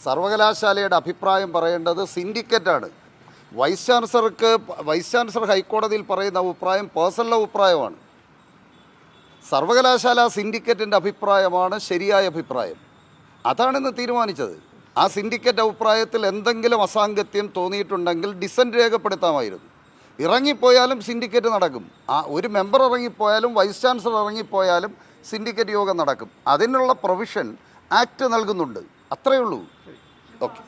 സർവകലാശാലയുടെ അഭിപ്രായം പറയേണ്ടത് സിൻഡിക്കേറ്റാണ്. വൈസ് ചാൻസലർ ഹൈക്കോടതിയിൽ പറയുന്ന അഭിപ്രായം പേഴ്സണൽ അഭിപ്രായമാണ്. സർവകലാശാല സിൻഡിക്കേറ്റിൻ്റെ അഭിപ്രായമാണ് ശരിയായ അഭിപ്രായം. അതാണിന്ന് തീരുമാനിച്ചത്. ആ സിൻഡിക്കേറ്റ് അഭിപ്രായത്തിൽ എന്തെങ്കിലും അസാംഗത്യം തോന്നിയിട്ടുണ്ടെങ്കിൽ ഡിസൻറ്റ് രേഖപ്പെടുത്താമായിരുന്നു. ഇറങ്ങിപ്പോയാലും സിൻഡിക്കേറ്റ് നടക്കും. ഒരു മെമ്പർ ഇറങ്ങിപ്പോയാലും വൈസ് ചാൻസലർ ഇറങ്ങിപ്പോയാലും സിൻഡിക്കേറ്റ് യോഗം നടക്കും. അതിനുള്ള പ്രൊവിഷൻ ആക്ട് നൽകുന്നുണ്ട്. അത്രയേ ഉള്ളൂ. ഓക്കെ.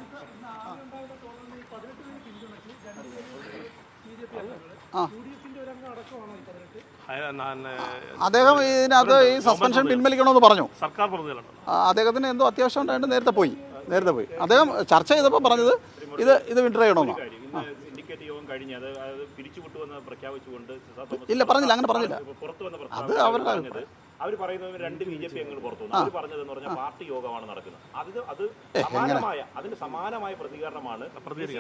അദ്ദേഹം ഇതിനകത്ത് ഈ സസ്പെൻഷൻ പിൻവലിക്കണമെന്ന് പറഞ്ഞു. അദ്ദേഹത്തിന് എന്തോ അത്യാവശ്യം ഉണ്ടായിട്ട് നേരത്തെ പോയി. അദ്ദേഹം ചർച്ച ചെയ്തപ്പോൾ പറഞ്ഞത് ഇത് വിഡ്രോ ചെയ്യണമെന്നോ. ഇല്ല, പറഞ്ഞില്ല, അങ്ങനെ പറഞ്ഞില്ല. അത് അവരുടെ അവർ പറയുന്നത് 2 BJP അംഗങ്ങൾ പുറത്തു വന്നു. അവർ പറഞ്ഞതെന്ന് പറഞ്ഞാൽ പാർട്ടി യോഗമാണ് നടക്കുന്നത്. അതിന് സമാനമായ പ്രതികരണമാണ് VC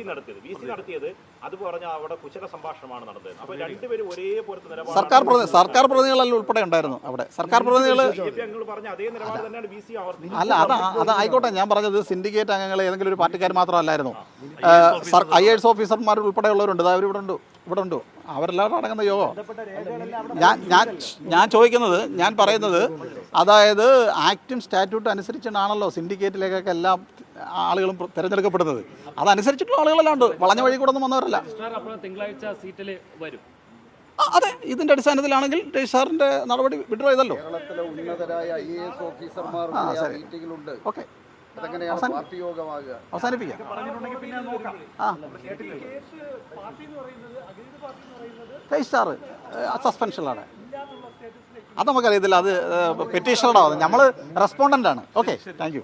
നടത്തിയത്. അത് പറഞ്ഞാൽ അവിടെ കുശല സംഭാഷണമാണ് നടന്നത്. അപ്പൊ രണ്ടുപേരും ഒരേപോലത്തെ നിലപാട് സർക്കാർ പ്രതിനിധികളെല്ലാം ഉൾപ്പെടെ ഉണ്ടായിരുന്നു അവിടെ. സർക്കാർ പ്രതിനിധികൾ BJP അംഗങ്ങൾ പറഞ്ഞ അതേ നിലപാട് തന്നെയാണ് VC ആവർത്തിച്ചത്. അല്ല, അത് ആയിക്കോട്ടെ. ഞാൻ പറഞ്ഞത് സിൻഡിക്കേറ്റ് അംഗങ്ങൾ ഏതെങ്കിലും ഒരു പാർട്ടിക്കാർ മാത്രമല്ലായിരുന്നു. IAS ഓഫീസർമാർ ഉൾപ്പെടെയുള്ളവരുണ്ട്. ഇവിടെ ഉണ്ട്. അവരെല്ലാവരും അടങ്ങുന്ന യോഗം. ഞാൻ പറയുന്നത് അതായത് ആക്റ്റും സ്റ്റാറ്റ്യൂട്ടും അനുസരിച്ചാണല്ലോ സിൻഡിക്കേറ്റിലേക്കൊക്കെ എല്ലാ ആളുകളും തിരഞ്ഞെടുക്കപ്പെടുന്നത്. അതനുസരിച്ചിട്ടുള്ള ആളുകളെല്ലാം ഉണ്ട്. വളഞ്ഞ വഴി കൂടെ ഒന്നും വന്നവരല്ല. അതെ, ഇതിന്റെ അടിസ്ഥാനത്തിലാണെങ്കിൽ രജിസ്ട്രാറിന്റെ നടപടി വിഡ്രോ ചെയ്തല്ലോ. കേരളത്തിലെ ഉന്നതരായ IAS ഓഫീസർമാർ മീറ്റിംഗിലുണ്ട്. ഓക്കെ, അവസാനിപ്പിക്കാം. രജിസ്ട്രാർ സസ്പെൻഷനിലാണ്. അത് നമുക്കറിയത്തില്ല. അത് പെറ്റീഷണറുടെ നമ്മൾ റെസ്പോണ്ടൻ്റാണ്. Okay, thank you.